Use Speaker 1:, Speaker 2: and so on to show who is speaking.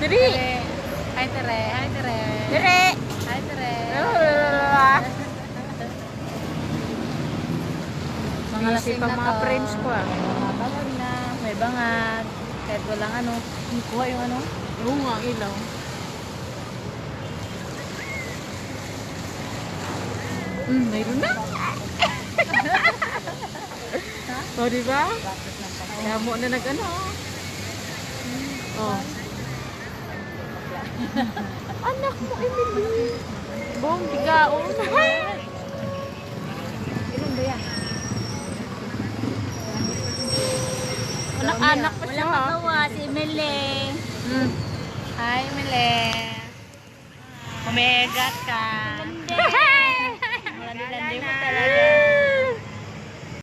Speaker 1: Diri.
Speaker 2: Hi, Tere. Hi, Tere.
Speaker 1: Diri.
Speaker 2: Hi, Tere. Mga
Speaker 1: Busy
Speaker 2: lasing
Speaker 1: pa
Speaker 2: na
Speaker 1: mga
Speaker 2: to.
Speaker 1: friends ko ah.
Speaker 2: Mga bangag na. May bangag. Kahit walang ano. Kuha yung ano.
Speaker 1: Oo nga, ilaw. Mayroon na. O, diba? Kaya mo na nag-ano. Oh. Anak mo, Emily. Bong, bigaon.
Speaker 2: Ilan ba yan?
Speaker 1: Anak-anak pa siya.
Speaker 2: Walang magawa si Mele. Hi, Mele. Umegat ka. Landi mo talaga.